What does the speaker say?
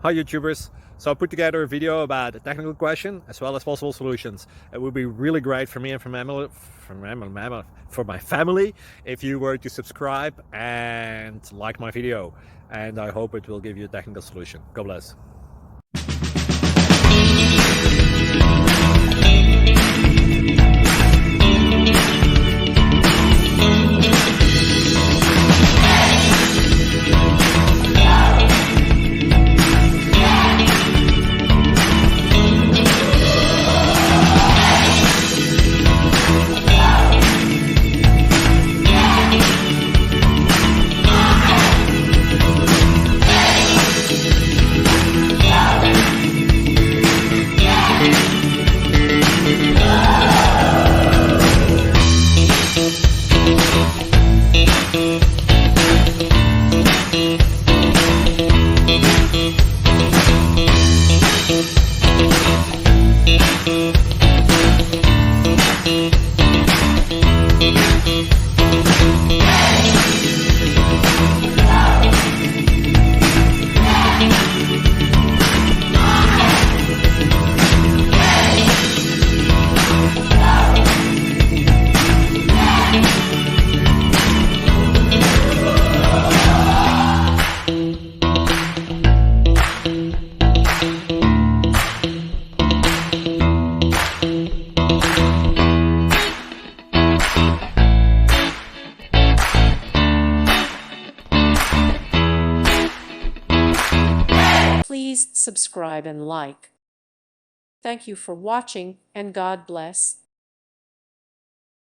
Hi YouTubers! So I put together a video about a technical question as well as possible solutions. It would be really great for me and for my family if you were to subscribe and like my video, and I hope it will give you a technical solution. God bless. Please subscribe and like. Thank you for watching, and God bless.